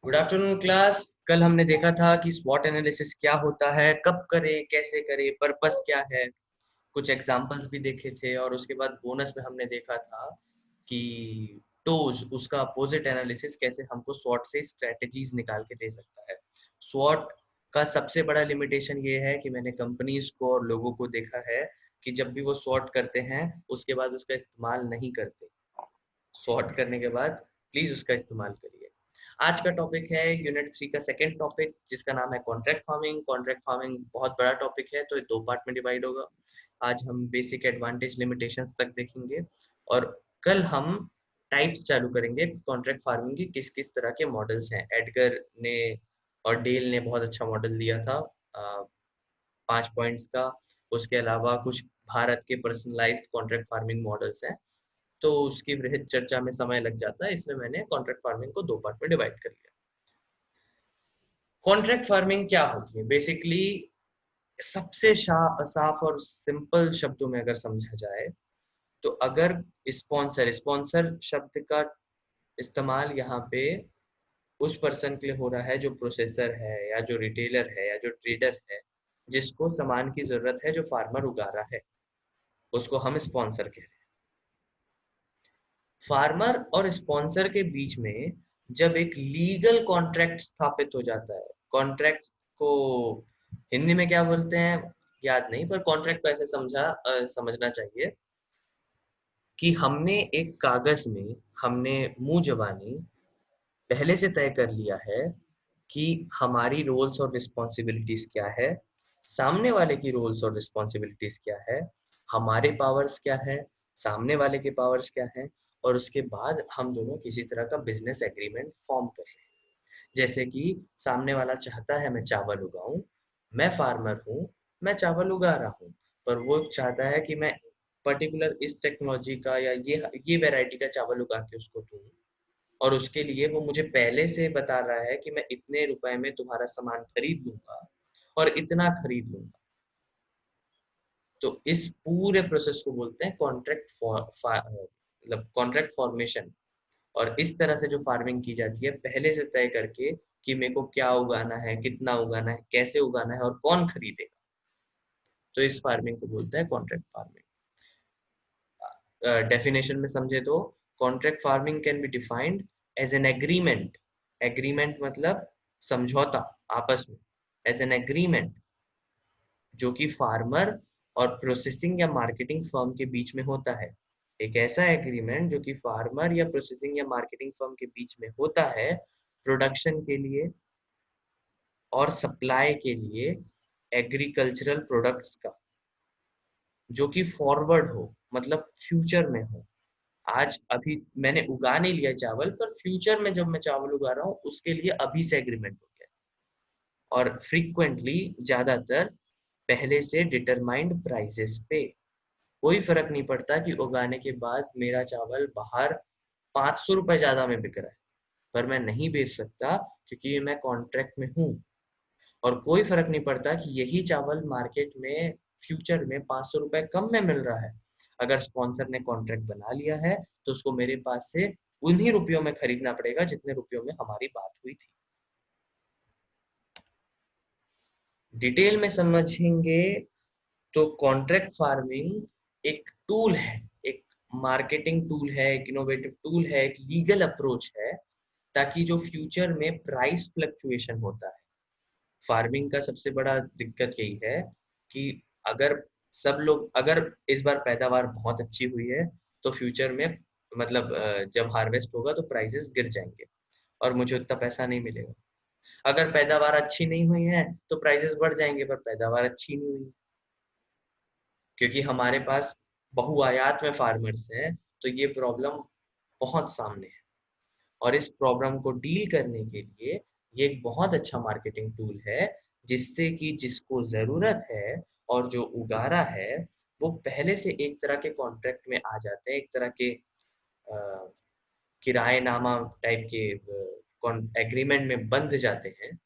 Good afternoon class. कल हमने देखा था कि स्वॉट एनालिसिस क्या होता है, कब करें, कैसे करें, पर्पस क्या है। कुछ एग्जांपल्स भी देखे थे और उसके बाद बोनस में हमने देखा था कि टोज उसका अपोजिट एनालिसिस कैसे हमको स्वॉट से स्ट्रेटजीज निकाल के दे सकता है। स्वॉट का सबसे बड़ा लिमिटेशन ये है कि मैंने कंपनीज को और लोगों को देखा है कि जब भी वो स्वॉट करते हैं उसके बाद उसका इस्तेमाल नहीं करते। स्वॉट करने के बाद प्लीज उसका इस्तेमाल करिए। आज का टॉपिक है यूनिट 3 का सेकंड टॉपिक, जिसका नाम है कॉन्ट्रैक्ट फार्मिंग। कॉन्ट्रैक्ट फार्मिंग बहुत बड़ा टॉपिक है, तो ये दो पार्ट में डिवाइड होगा। आज हम बेसिक एडवांटेज लिमिटेशंस तक देखेंगे और कल हम टाइप्स चालू करेंगे कॉन्ट्रैक्ट फार्मिंग की। किस किस तरह के मॉडल्स हैं। एडगर ने और डेल ने बहुत अच्छा मॉडल दिया था 5 पॉइंट्स का। उसके अलावा कुछ भारत के पर्सनलाइज्ड कॉन्ट्रैक्ट फार्मिंग मॉडल्स हैं, तो उसकी वृहद चर्चा में समय लग जाता है, इसलिए मैंने कॉन्ट्रैक्ट फार्मिंग को दो पार्ट में डिवाइड कर लिया। कॉन्ट्रैक्ट फार्मिंग क्या होती है? बेसिकली सबसे साफ और सिंपल शब्दों में अगर समझा जाए तो अगर स्पॉन्सर स्पॉन्सर शब्द का इस्तेमाल यहाँ पे उस पर्सन के लिए हो रहा है जो प्रोसेसर है या जो रिटेलर है या जो ट्रेडर है, जिसको सामान की जरूरत है जो फार्मर उगा रहा है, उसको हम स्पॉन्सर कह रहे हैं। फार्मर और स्पॉन्सर के बीच में जब एक लीगल कॉन्ट्रैक्ट स्थापित हो जाता है, कॉन्ट्रैक्ट को हिंदी में क्या बोलते हैं याद नहीं, पर कॉन्ट्रैक्ट को ऐसे समझना चाहिए कि हमने एक कागज में हमने मुंह जबानी पहले से तय कर लिया है कि हमारी रोल्स और रिस्पॉन्सिबिलिटीज क्या है, सामने वाले की रोल्स और रिस्पॉन्सिबिलिटीज क्या है, हमारे पावर्स क्या है, सामने वाले के पावर्स क्या है, और उसके बाद हम दोनों किसी तरह का बिजनेस एग्रीमेंट फॉर्म कर रहे हैं। जैसे कि सामने वाला चाहता है मैं चावल उगाऊं, मैं फार्मर हूँ, मैं चावल उगा रहा हूँ, पर वो चाहता है कि मैं पर्टिकुलर इस टेक्नोलॉजी का या ये वैरायटी का चावल उगा के उसको दूं, और उसके लिए वो मुझे पहले से बता रहा है कि मैं इतने रुपए में तुम्हारा सामान खरीद लूंगा और इतना खरीद लूंगा। तो इस पूरे प्रोसेस को बोलते हैं कॉन्ट्रैक्ट मतलब कॉन्ट्रैक्ट फॉर्मेशन। और इस तरह से जो फार्मिंग की जाती है पहले से तय करके कि मेरे को क्या उगाना है, कितना उगाना है, कैसे उगाना है और कौन खरीदेगा, तो इस फार्मिंग को बोलते हैं कॉन्ट्रैक्ट फार्मिंग। डेफिनेशन में समझे तो contract farming can be defined as an agreement. Agreement मतलब समझौता आपस में। एज एन एग्रीमेंट जो कि फार्मर और प्रोसेसिंग या मार्केटिंग फर्म के बीच में होता है। एक ऐसा एग्रीमेंट जो कि फार्मर या प्रोसेसिंग या मार्केटिंग फर्म के बीच में होता है प्रोडक्शन के लिए और सप्लाई के लिए एग्रीकल्चरल प्रोडक्ट्स का, जो कि फॉरवर्ड हो, मतलब फ्यूचर में हो। आज अभी मैंने उगा नहीं लिया चावल, पर फ्यूचर में जब मैं चावल उगा रहा हूँ उसके लिए अभी से एग्रीमेंट हो गया। और फ्रीक्वेंटली ज्यादातर पहले से डिटरमाइंड प्राइसेस पे। कोई फर्क नहीं पड़ता कि उगाने के बाद मेरा चावल बाहर 500 रुपए ज्यादा में बिक रहा है, पर मैं नहीं बेच सकता क्योंकि मैं कॉन्ट्रैक्ट में हूँ। और कोई फर्क नहीं पड़ता कि यही चावल मार्केट में फ्यूचर में 500 रुपए कम में मिल रहा है। अगर स्पॉन्सर ने कॉन्ट्रैक्ट बना लिया है तो उसको मेरे पास से उन्हीं रुपयों में खरीदना पड़ेगा जितने रुपयों में हमारी बात हुई थी। डिटेल में समझेंगे तो कॉन्ट्रैक्ट फार्मिंग एक टूल है, एक मार्केटिंग टूल है, एक इनोवेटिव टूल है, एक लीगल अप्रोच है, ताकि जो फ्यूचर में प्राइस फ्लक्चुएशन होता है। फार्मिंग का सबसे बड़ा दिक्कत यही है कि अगर सब लोग, अगर इस बार पैदावार बहुत अच्छी हुई है तो फ्यूचर में मतलब जब हार्वेस्ट होगा तो प्राइसेस गिर जाएंगे और मुझे उतना पैसा नहीं मिलेगा। अगर पैदावार अच्छी नहीं हुई है तो प्राइसेस बढ़ जाएंगे, पर पैदावार अच्छी नहीं हुई क्योंकि हमारे पास बहुआयात में फार्मर्स हैं, तो ये प्रॉब्लम बहुत सामने है। और इस प्रॉब्लम को डील करने के लिए ये एक बहुत अच्छा मार्केटिंग टूल है, जिससे कि जिसको ज़रूरत है और जो उगा रहा है वो पहले से एक तरह के कॉन्ट्रैक्ट में आ जाते हैं, एक तरह के किराएनामा टाइप के एग्रीमेंट में बंध जाते हैं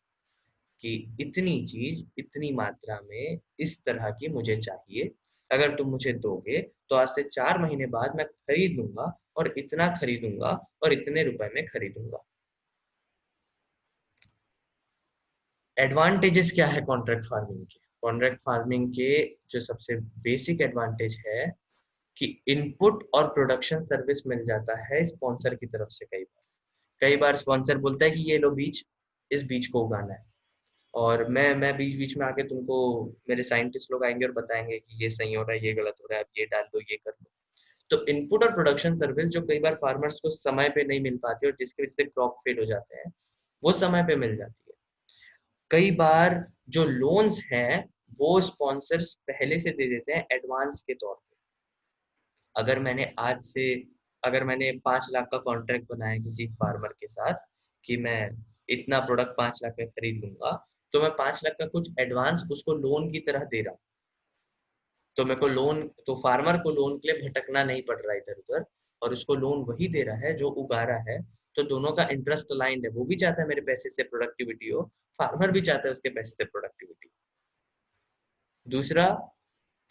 कि इतनी चीज इतनी मात्रा में इस तरह की मुझे चाहिए। अगर तुम मुझे दोगे तो आज से 4 महीने बाद मैं खरीद लूंगा और इतना खरीदूंगा और इतने रुपए में खरीदूंगा। एडवांटेजेस क्या है कॉन्ट्रैक्ट फार्मिंग के? कॉन्ट्रैक्ट फार्मिंग के जो सबसे बेसिक एडवांटेज है कि इनपुट और प्रोडक्शन सर्विस मिल जाता है स्पॉन्सर की तरफ से। कई बार स्पॉन्सर बोलता है कि ये लो बीज, इस बीज को उगाना है, और मैं बीच बीच में आके तुमको, मेरे साइंटिस्ट लोग आएंगे और बताएंगे कि ये सही हो रहा है, ये गलत हो रहा है, आप ये डाल दो, ये कर लो। तो इनपुट और प्रोडक्शन सर्विस जो कई बार फार्मर्स को समय पे नहीं मिल पाती और जिसकी वजह से क्रॉप फेल हो जाते हैं, वो समय पे मिल जाती है। कई बार जो लोन्स हैं वो स्पॉन्सर्स पहले से दे देते हैं एडवांस के तौर पे। अगर मैंने आज से अगर मैंने 5 लाख का कॉन्ट्रैक्ट बनाया किसी फार्मर के साथ कि मैं इतना प्रोडक्ट 5 लाख में खरीद लूंगा, तो मैं 5 लाख का कुछ एडवांस उसको लोन की तरह दे रहा हूँ। तो मेरे को लोन, तो फार्मर को लोन के लिए भटकना नहीं पड़ रहा इधर उधर, और उसको लोन वही दे रहा है जो उगा रहा है। तो दोनों का इंटरेस्ट अलाइंड है, वो भी चाहता है मेरे पैसे से प्रोडक्टिविटी हो, फार्मर भी चाहता है उसके पैसे से प्रोडक्टिविटी। दूसरा,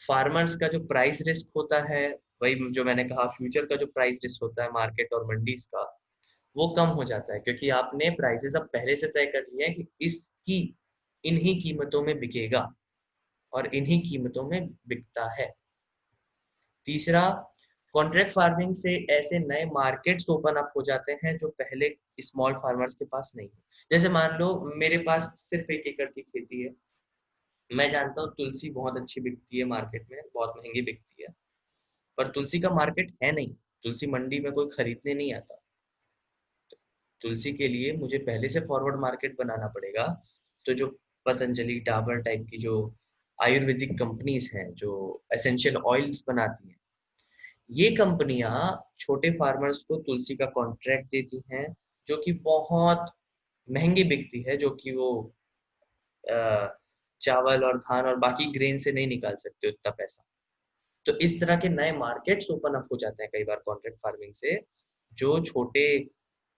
फार्मर्स का जो प्राइस रिस्क होता है, वही जो मैंने कहा, फ्यूचर का जो प्राइस रिस्क होता है मार्केट और मंडीज का, वो कम हो जाता है, क्योंकि आपने प्राइसेस अब पहले से तय कर लिया है कि इसकी इन्हीं कीमतों में बिकेगा और इन्हीं कीमतों में बिकता है। तीसरा, कॉन्ट्रैक्ट फार्मिंग से ऐसे नए मार्केट्स ओपन अप हो जाते हैं जो पहले स्मॉल फार्मर्स के पास नहीं है। जैसे मान लो मेरे पास सिर्फ 1 एकड़ की खेती है, मैं जानता हूँ तुलसी बहुत अच्छी बिकती है मार्केट में, बहुत महंगी बिकती है, पर तुलसी का मार्केट है नहीं, तुलसी मंडी में कोई खरीदने नहीं आता। तुलसी के लिए मुझे पहले से फॉरवर्ड मार्केट बनाना पड़ेगा। तो जो पतंजलि, डाबर टाइप की जो आयुर्वेदिक कंपनीज हैं जो एसेंशियल ऑयल्स बनाती हैं, ये कंपनियां छोटे फार्मर्स को तुलसी का कॉन्ट्रैक्ट देती हैं, जो कि बहुत महंगी बिकती है, जो कि वो अ, चावल और धान और बाकी ग्रेन से नहीं निकाल सकते उतना पैसा। तो इस तरह के नए मार्केट्स ओपन अप हो जाते हैं कई बार कॉन्ट्रैक्ट फार्मिंग से, जो छोटे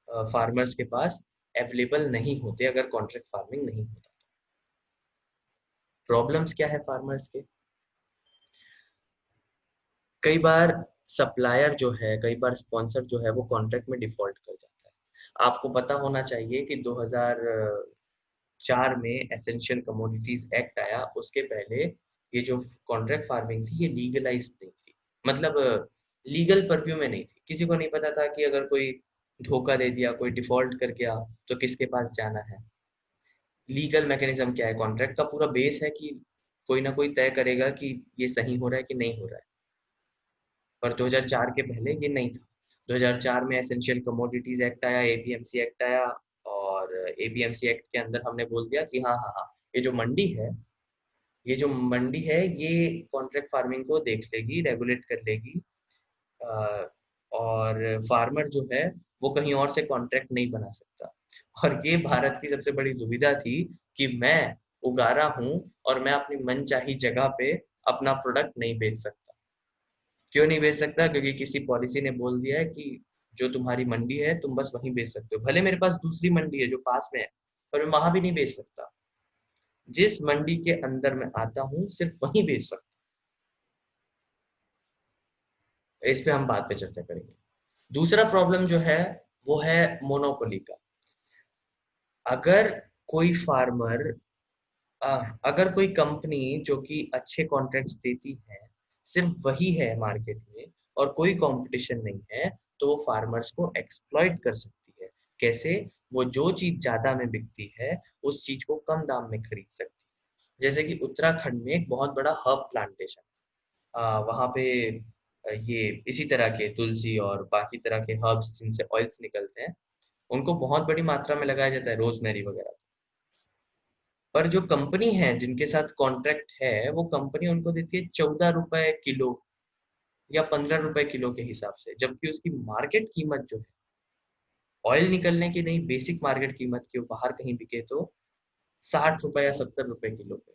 फार्मर्स के पास अवेलेबल नहीं होते अगर कॉन्ट्रैक्ट फार्मिंग नहीं होता। प्रॉब्लम्स क्या है फार्मर्स के? कई बार सप्लायर जो है, कई बार स्पॉन्सर जो है वो कॉन्ट्रैक्ट में डिफॉल्ट कर जाता है। आपको पता होना चाहिए कि 2004 में एसेंशियल कमोडिटीज एक्ट आया, उसके पहले ये जो कॉन्ट्रैक्ट फार्मिंग थी ये लीगलाइज्ड नहीं थी, मतलब लीगल परव्यू में नहीं थी। किसी को नहीं पता था कि अगर कोई धोखा दे दिया, कोई डिफॉल्ट कर गया, तो किसके पास जाना है। लीगल मैकेनिज्म क्या है? कॉन्ट्रैक्ट का पूरा बेस है कि कोई ना कोई तय करेगा कि ये सही हो रहा है कि नहीं हो रहा है, पर 2004 के पहले ये नहीं था। 2004 में एसेंशियल कमोडिटीज एक्ट आया, एपीएमसी एक्ट आया, और एपीएमसी एक्ट के अंदर हमने बोल दिया कि हाँ हाँ हाँ, ये जो मंडी है, ये जो मंडी है ये कॉन्ट्रैक्ट फार्मिंग को देख लेगी, रेगुलेट कर लेगी, अ, और फार्मर जो है वो कहीं और से कॉन्ट्रैक्ट नहीं बना सकता। और ये भारत की सबसे बड़ी दुविधा थी कि मैं उगा रहा हूँ और मैं अपनी मनचाही जगह पे अपना प्रोडक्ट नहीं बेच सकता। क्यों नहीं बेच सकता? क्योंकि किसी पॉलिसी ने बोल दिया है कि जो तुम्हारी मंडी है तुम बस वहीं बेच सकते हो। भले मेरे पास दूसरी मंडी है जो पास में है, पर मैं वहां भी नहीं बेच सकता। जिस मंडी के अंदर मैं आता हूँ सिर्फ वहीं बेच सकता हूँ। इस पे हम बाद पे चर्चा करेंगे। दूसरा प्रॉब्लम जो है वो है मोनोपोली का। अगर कोई फार्मर, अगर कोई कंपनी जो कि अच्छे कॉन्ट्रैक्ट्स देती है सिर्फ वही है मार्केट में और कोई कंपटीशन नहीं है, तो वो फार्मर्स को एक्सप्लॉइट कर सकती है। कैसे? वो जो चीज ज्यादा में बिकती है उस चीज को कम दाम में खरीद सकती है। जैसे कि उत्तराखंड में एक बहुत बड़ा हर्ब प्लांटेशन, वहाँ पे ये इसी तरह के तुलसी और बाकी तरह के हर्ब्स जिनसे ऑयल्स निकलते हैं, उनको बहुत बड़ी मात्रा में लगाया जाता है, रोजमेरी वगैरह। पर जो कंपनी है जिनके साथ कॉन्ट्रैक्ट है, वो कंपनी उनको देती है 14 रुपए किलो या 15 रुपए किलो के हिसाब से, जबकि उसकी मार्केट कीमत जो है ऑयल निकलने की नहीं, बेसिक मार्केट कीमत की, वो बाहर कहीं बिके तो 60 रुपए या 70 रुपए किलो पे।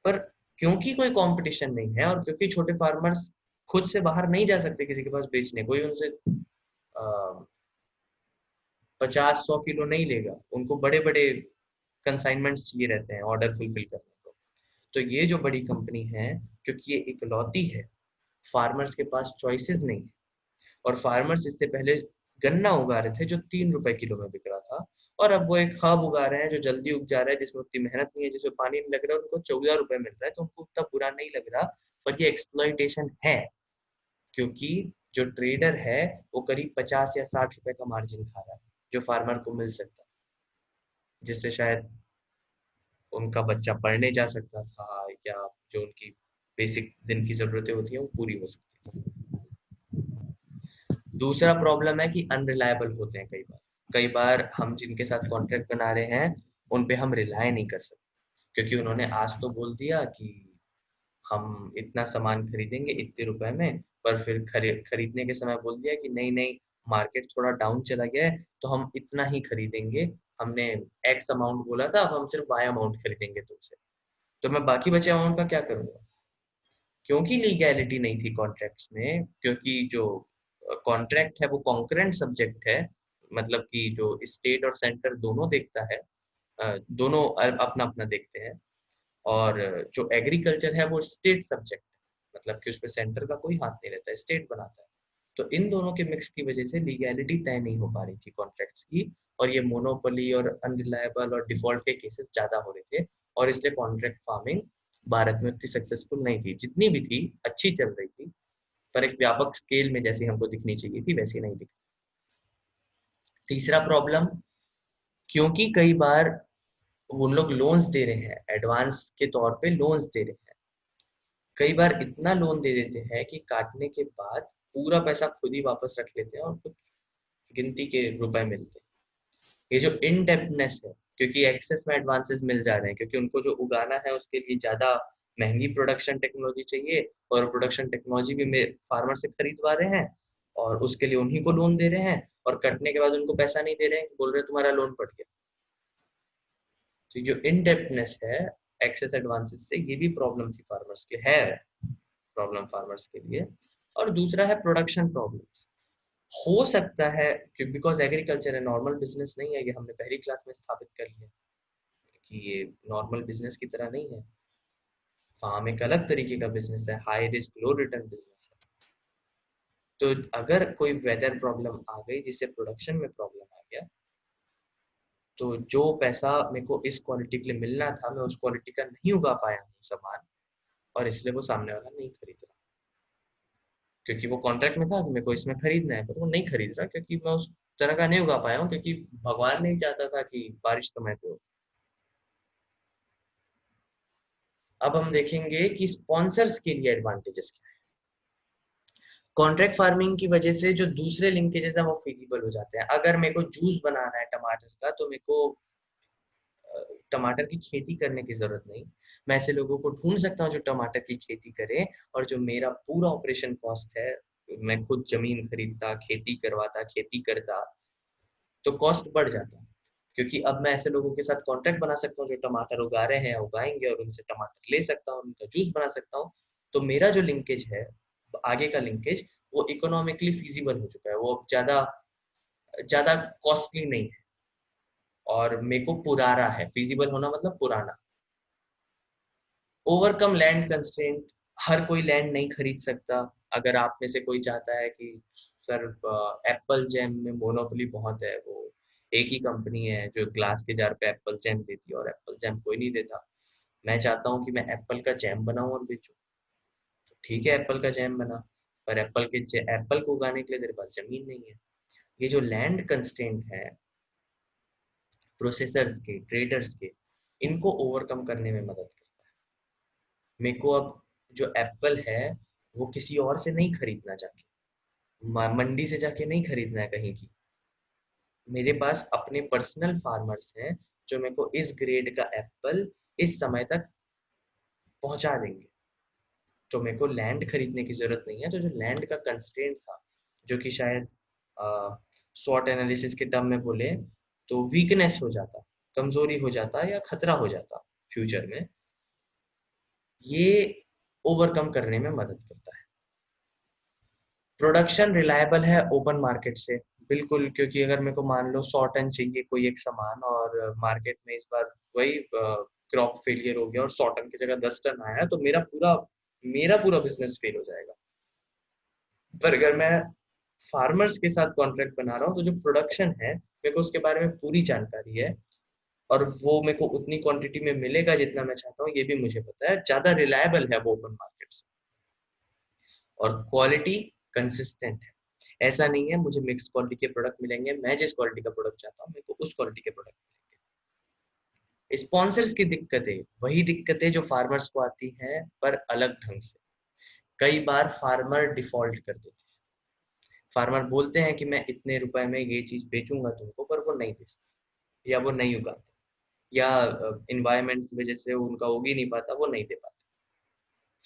पर क्योंकि कोई कंपटीशन नहीं है और क्योंकि छोटे फार्मर्स खुद से बाहर नहीं जा सकते किसी के पास बेचने, कोई उनसे 50-100 किलो नहीं लेगा, उनको बड़े बड़े कंसाइनमेंट्स चाहिए रहते हैं ऑर्डर फुलफिल करने को। तो ये जो बड़ी कंपनी है, क्योंकि ये इकलौती है, फार्मर्स के पास चॉइसेस नहीं है। और फार्मर्स इससे पहले गन्ना उगा रहे थे जो 3 रुपए किलो में बिक रहा था, और अब वो एक हब उगा रहे हैं जो जल्दी उग जा रहा है, जिसमें उतनी मेहनत नहीं है, जिसमें पानी नहीं लग रहा है, उनको 14 रुपए मिल रहा है, तो उनको उतना बुरा नहीं लग रहा। पर ये एक्सप्लॉइटेशन है, क्योंकि जो ट्रेडर है वो करीब 50 या 60 रुपए का मार्जिन खा रहा है जो फार्मर को मिल सकता है, जिससे शायद उनका बच्चा पढ़ने जा सकता था, या जो उनकी बेसिक दिन की जरूरतें होती हैं वो पूरी हो सकती है। दूसरा प्रॉब्लम है कि अनरिलायबल होते हैं कई बार हम जिनके साथ कॉन्ट्रैक्ट बना रहे हैं उन पे हम रिलाय नहीं कर सकते, क्योंकि उन्होंने आज तो बोल दिया कि हम इतना सामान खरीदेंगे इतने रुपए में, पर फिर खरीदने के समय बोल दिया कि नहीं नहीं, मार्केट थोड़ा डाउन चला गया है तो हम इतना ही खरीदेंगे, हमने एक्स अमाउंट बोला था, अब हम सिर्फ वाई अमाउंट खरीदेंगे तुमसे। तो मैं बाकी बचे अमाउंट का क्या करूंगा? क्योंकि लीगैलिटी नहीं थी कॉन्ट्रैक्ट्स में, क्योंकि जो कॉन्ट्रैक्ट है वो कॉन्करेंट सब्जेक्ट है, मतलब कि जो स्टेट और सेंटर दोनों देखता है, दोनों अपना अपना देखते हैं। और जो एग्रीकल्चर है वो स्टेट सब्जेक्ट है, मतलब कि उसमें सेंटर का कोई हाथ नहीं रहता है, स्टेट बनाता है। तो इन दोनों के मिक्स की वजह से लीगैलिटी तय नहीं हो पा रही थी कॉन्ट्रैक्ट्स की, और ये मोनोपोली और अनरिलायबल और डिफॉल्ट के केसेस ज्यादा हो रहे थे, और इसलिए कॉन्ट्रैक्ट फार्मिंग भारत में उतनी सक्सेसफुल नहीं थी, जितनी भी थी अच्छी चल रही थी, पर एक व्यापक स्केल में जैसी हमको दिखनी चाहिए थी वैसी नहीं दिखी। तीसरा प्रॉब्लम, क्योंकि कई बार वो लोग लोन्स दे रहे हैं, एडवांस के तौर पे लोन्स दे रहे हैं, कई बार इतना लोन दे देते हैं कि काटने के बाद पूरा पैसा खुद ही वापस रख लेते हैं और कुछ गिनती के रुपए मिलते हैं। ये जो इनडेप्थनेस है, क्योंकि एक्सेस में एडवांसेस मिल जा रहे हैं, क्योंकि उनको जो उगाना है उसके लिए ज्यादा महंगी प्रोडक्शन टेक्नोलॉजी चाहिए, और प्रोडक्शन टेक्नोलॉजी भी फार्मर से खरीदवा रहे हैं, और उसके लिए उन्हीं को लोन दे रहे हैं, और कटने के बाद उनको पैसा नहीं दे रहे हैं, बोल रहे हैं तुम्हारा लोन पट गया। तो जो इनडेप्थनेस है एक्सेस एडवांसेस से, ये भी प्रॉब्लम थी फार्मर्स के, है प्रॉब्लम फार्मर्स के लिए। और दूसरा है प्रोडक्शन प्रॉब्लम्स। हो सकता है कि बिकॉज एग्रीकल्चर है, नॉर्मल बिजनेस नहीं है, ये हमने पहली क्लास में स्थापित कर लिया कि ये नॉर्मल बिजनेस की तरह नहीं है, फार्म एक अलग तरीके का बिजनेस है, हाई रिस्क लो रिटर्न बिजनेस है। तो अगर कोई वेदर प्रॉब्लम आ गई जिससे प्रोडक्शन में प्रॉब्लम आ गया, तो जो पैसा मेरे को इस क्वालिटी के लिए मिलना था, मैं उस क्वालिटी का नहीं उगा पाया हूँ सामान, और इसलिए वो सामने वाला नहीं खरीद रहा, क्योंकि वो कॉन्ट्रैक्ट में था कि मेरे को इसमें खरीदना है, पर वो नहीं खरीद रहा क्योंकि मैं उस तरह का नहीं उगा पाया हूँ, क्योंकि भगवान नहीं चाहता था कि बारिश समय पे हो। अब हम देखेंगे कि स्पॉन्सर्स के लिए एडवांटेजेस क्या है। कॉन्ट्रैक्ट फार्मिंग की वजह से जो दूसरे लिंकेजेस है वो फिजिबल हो जाते हैं। अगर मेरे को जूस बनाना है टमाटर का, तो मेरे को टमाटर की खेती करने की जरूरत नहीं, मैं ऐसे लोगों को ढूंढ सकता हूँ जो टमाटर की खेती करें, और जो मेरा पूरा ऑपरेशन कॉस्ट है, मैं खुद जमीन खरीदता, खेती करवाता, खेती करता, तो कॉस्ट बढ़ जाता है। क्योंकि अब मैं ऐसे लोगों के साथ कॉन्ट्रैक्ट बना सकता हूँ जो टमाटर उगा रहे हैं, उगाएंगे, और उनसे टमाटर ले सकता हूँ, उनका जूस बना सकता हूँ। तो मेरा जो लिंकेज है, आगे का लिंकेज, वो इकोनॉमिकली फिजिबल हो चुका है, वो अब ज्यादा ज्यादा कॉस्टली नहीं है, और मेरे को पुराना है, फिजिबल होना मतलब पुराना। ओवरकम लैंड कंस्ट्रेंट, हर कोई लैंड नहीं खरीद सकता। अगर आप में से कोई चाहता है कि सर एप्पल जैम में मोनोपोली बहुत है, वो एक ही कंपनी है जो ग्लास के जार पे एप्पल जैम देती है, और एप्पल जैम कोई नहीं देता, मैं चाहता हूँ कि मैं एप्पल का जैम बनाऊं और बेचूं, तो ठीक है एप्पल का जैम बना, पर एप्पल को उगाने के लिए तेरे पास जमीन नहीं है। ये जो लैंड कंस्ट्रेंट है प्रोसेसर्स के, ट्रेडर्स के, इनको ओवरकम करने में मदद करता है। मेरे को अब जो एप्पल है वो किसी और से नहीं खरीदना, जाके मंडी से जाके नहीं खरीदना है कहीं की, मेरे पास अपने पर्सनल फार्मर्स हैं जो मेरे को इस ग्रेड का एप्पल इस समय तक पहुंचा देंगे। तो मेरे को लैंड खरीदने की जरूरत नहीं है। तो जो लैंड का कंस्ट्रेंट था, जो कि शायद स्वॉट एनालिसिस के टर्म में बोले तो वीकनेस हो जाता, कमजोरी हो जाता, या खतरा हो जाता फ्यूचर में, ये ओवरकम करने में मदद करता है। प्रोडक्शन रिलायबल है ओपन मार्केट से, बिल्कुल, क्योंकि अगर मेरे को मान लो 100 टन चाहिए कोई एक सामान, और मार्केट में इस बार वही क्रॉप फेलियर हो गया और 100 टन की जगह 10 टन आया, तो मेरा पूरा बिजनेस फेल हो जाएगा। पर अगर मैं फार्मर्स के साथ कॉन्ट्रैक्ट बना रहा हूँ, तो जो प्रोडक्शन है मेरे को उसके बारे में पूरी जानकारी है, और वो मेरे को उतनी क्वांटिटी में मिलेगा जितना मैं चाहता हूँ, ये भी मुझे पता है। ज्यादा रिलायबल है वो ओपन मार्केट से, और क्वालिटी कंसिस्टेंट है। ऐसा नहीं है मुझे मिक्स्ड क्वालिटी के प्रोडक्ट मिलेंगे, मैं जिस क्वालिटी का प्रोडक्ट चाहता हूँ मेरे को उस क्वालिटी के प्रोडक्ट मिलेंगे। स्पॉन्सर्स की दिक्कतें वही दिक्कतें जो फार्मर्स को आती हैं, पर अलग ढंग से। कई बार फार्मर डिफॉल्ट कर देते हैं। फार्मर बोलते हैं कि मैं इतने रुपए में ये चीज बेचूंगा तुमको, पर वो नहीं बेचते, या वो नहीं उगाते, या इन्वायरमेंट की वजह से उनका उग ही नहीं पाता, वो नहीं दे पाते।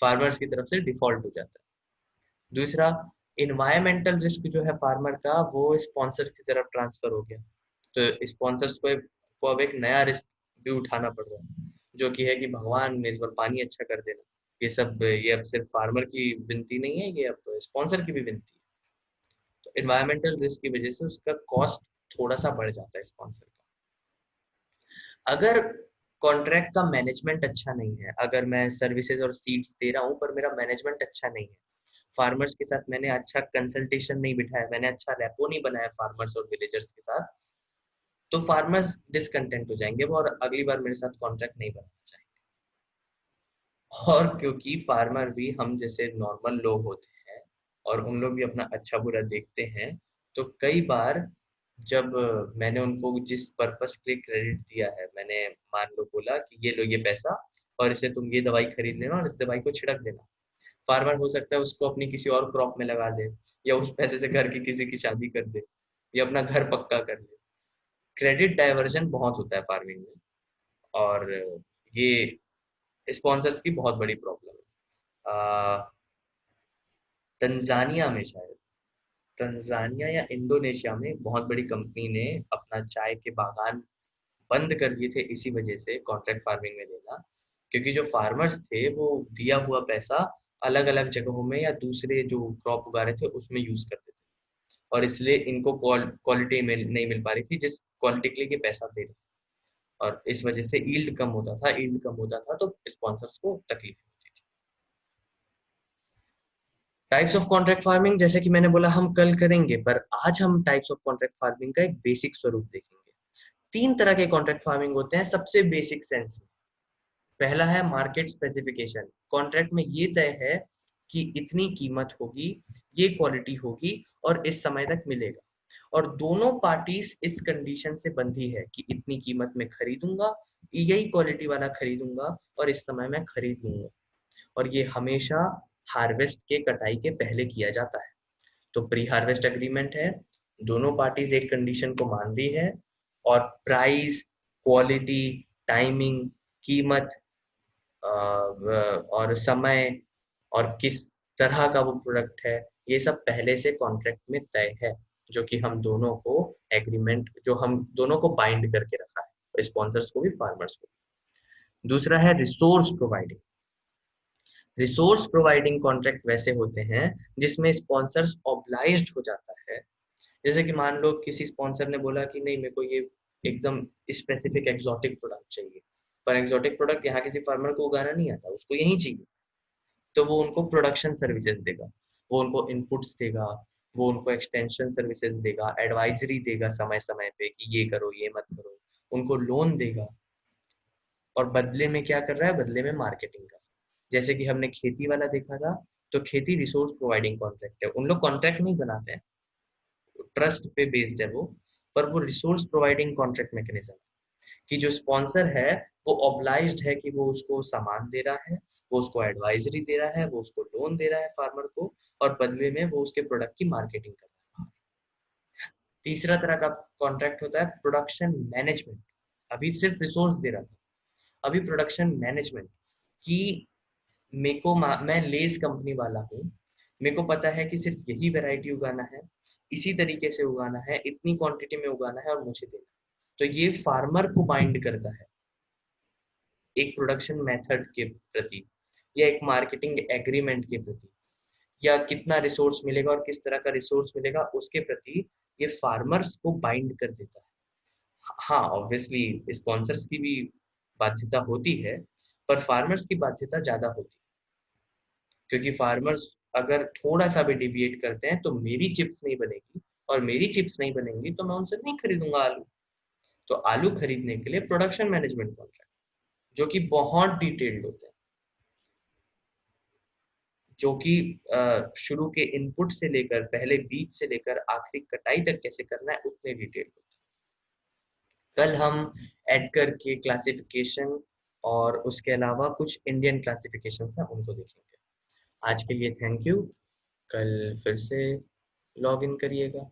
फार्मर्स की तरफ से डिफॉल्ट हो जाता है। दूसरा, इन्वायरमेंटल रिस्क जो है फार्मर का, वो स्पॉन्सर की तरफ ट्रांसफर हो गया। तो स्पॉन्सर्स को अब एक नया रिस्क भी उठाना पड़ रहा है, जो कि है कि भगवान इस बार पानी अच्छा कर देना। ये अब सिर्फ फार्मर की विनती नहीं है, ये अब स्पॉन्सर की भी विनती है। तो इन्वायरमेंटल रिस्क की वजह से उसका कॉस्ट थोड़ा सा बढ़ जाता है स्पॉन्सर का। अगर कॉन्ट्रैक्ट का मैनेजमेंट अच्छा नहीं है, अगर मैं सर्विसेज और सीड्स दे रहा हूँ पर मेरा मैनेजमेंट अच्छा नहीं है, फार्मर्स के साथ मैंने अच्छा कंसल्टेशन नहीं बिठाया, मैंने अच्छा रेपो नहीं बनाया फार्मर्स और विलेजर्स के साथ, तो फार्मर्स डिसकंटेंट हो जाएंगे वो, और अगली बार मेरे साथ कॉन्ट्रैक्ट नहीं बनाना चाहेंगे। और क्योंकि फार्मर भी हम जैसे नॉर्मल लोग होते हैं, और उन लोग भी अपना अच्छा बुरा देखते हैं, तो कई बार जब मैंने उनको जिस पर्पस के लिए क्रेडिट दिया है, मैंने मान लो बोला कि ये लो ये पैसा, और इसे तुम ये दवाई खरीद लेना और इस दवाई को छिड़क देना। फार्मर हो सकता है उसको अपनी किसी और क्रॉप में लगा दे, या उस पैसे से घर की किसी की शादी कर दे, या अपना घर पक्का कर ले। क्रेडिट डाइवर्जन बहुत होता है फार्मिंग में, और ये स्पॉन्सर्स की बहुत बड़ी प्रॉब्लम है। तंजानिया में शायद, तंजानिया या इंडोनेशिया में एक बहुत बड़ी कंपनी ने अपना चाय के बागान बंद कर दिए थे इसी वजह से, कॉन्ट्रैक्ट फार्मिंग में देना। क्योंकि जो फार्मर्स थे वो दिया हुआ पैसा अलग अलग जगहों में या दूसरे जो क्रॉप उगा रहे थे उसमें यूज करते थे, और इसलिए इनको क्वालिटी नहीं मिल पा रही थी जिस क्वालिटी के लिए ये पैसा दे रहे, और इस वजह से ईल्ड कम होता था, ईल्ड कम होता था तो स्पॉन्सर्स को तकलीफ होती थी। टाइप्स ऑफ कॉन्ट्रैक्ट फार्मिंग जैसे कि मैंने बोला हम कल करेंगे, पर आज हम टाइप्स ऑफ कॉन्ट्रैक्ट फार्मिंग का एक बेसिक स्वरूप देखेंगे। तीन तरह के कॉन्ट्रैक्ट फार्मिंग होते हैं सबसे बेसिक सेंस में। पहला है मार्केट स्पेसिफिकेशन। कॉन्ट्रैक्ट में ये तय है कि इतनी कीमत होगी, ये क्वालिटी होगी, और इस समय तक मिलेगा, और दोनों पार्टीज इस कंडीशन से बंधी है कि इतनी कीमत में खरीदूंगा, यही क्वालिटी वाला खरीदूंगा, और इस समय मैं खरीद लूंगा। और ये हमेशा हार्वेस्ट के कटाई के पहले किया जाता है। तो प्री हार्वेस्ट एग्रीमेंट है, दोनों पार्टीज एक कंडीशन को मान रही है, और प्राइस, क्वालिटी, टाइमिंग, कीमत, और समय, और किस तरह का वो प्रोडक्ट है, ये सब पहले से कॉन्ट्रैक्ट में तय है, जो कि हम दोनों को एग्रीमेंट, जो हम दोनों को बाइंड करके रखा है, स्पॉन्सर्स को भी फार्मर्स को भी। दूसरा है resource providing. Resource providing contract वैसे होते हैं जिसमें स्पॉन्सर्स ऑब्लाइज्ड हो जाता है। जैसे कि मान लो किसी स्पॉन्सर ने बोला कि नहीं मेरे को ये एकदम स्पेसिफिक एक्सोटिक प्रोडक्ट चाहिए, पर एक्सोटिक प्रोडक्ट यहाँ किसी फार्मर को उगाना नहीं आता, उसको यही चाहिए। तो वो उनको प्रोडक्शन सर्विसेज देगा, वो उनको इनपुट्स देगा, वो उनको एक्सटेंशन सर्विसेज देगा, एडवाइजरी देगा समय समय पे कि ये करो ये मत करो, उनको लोन देगा। और बदले में क्या कर रहा है, बदले में मार्केटिंग कर रहा है। जैसे कि हमने खेती वाला देखा था, तो खेती रिसोर्स प्रोवाइडिंग कॉन्ट्रैक्ट है, उन लोग कॉन्ट्रैक्ट नहीं बनाते हैं, ट्रस्ट पे बेस्ड है वो, पर वो रिसोर्स प्रोवाइडिंग कॉन्ट्रैक्ट मैकेनिज्म कि जो स्पॉन्सर है वो ऑब्लाइज्ड है कि वो उसको सामान दे रहा है, वो उसको एडवाइजरी दे रहा है, वो उसको लोन दे रहा है फार्मर को, और बदले में वो उसके प्रोडक्ट की मार्केटिंग कर रहा है। तीसरा तरह का कॉन्ट्रैक्ट होता है प्रोडक्शन मैनेजमेंट। अभी सिर्फ रिसोर्स दे रहा था, अभी प्रोडक्शन मैनेजमेंट कि मैं लेस कंपनी वाला हूँ, मेरे को पता है कि सिर्फ यही वैरायटी उगाना है, इसी तरीके से उगाना है, इतनी क्वांटिटी में उगाना है और मुझे देना। तो ये फार्मर को बाइंड करता है एक प्रोडक्शन मेथड के प्रति, या एक मार्केटिंग एग्रीमेंट के प्रति, या कितना रिसोर्स मिलेगा और किस तरह का रिसोर्स मिलेगा उसके प्रति, ये फार्मर्स को बाइंड कर देता है। हाँ ऑब्वियसली स्पॉन्सर्स की भी बाध्यता होती है, पर फार्मर्स की बाध्यता ज्यादा होती है, क्योंकि फार्मर्स अगर थोड़ा सा भी डिविएट करते हैं तो मेरी चिप्स नहीं बनेगी, और मेरी चिप्स नहीं बनेंगी तो मैं उनसे नहीं खरीदूंगा आलू। तो आलू खरीदने के लिए प्रोडक्शन मैनेजमेंट कॉन्ट्रैक्ट, जो कि बहुत डिटेल्ड होते हैं, जो कि शुरू के इनपुट से लेकर पहले बीज से लेकर आखिरी कटाई तक कैसे करना है उतने डिटेल्ड होते हैं। कल हम एडगर के क्लासिफिकेशन और उसके अलावा कुछ इंडियन क्लासिफिकेशन है उनको देखेंगे। आज के लिए थैंक यू। कल फिर से लॉग इन करिएगा।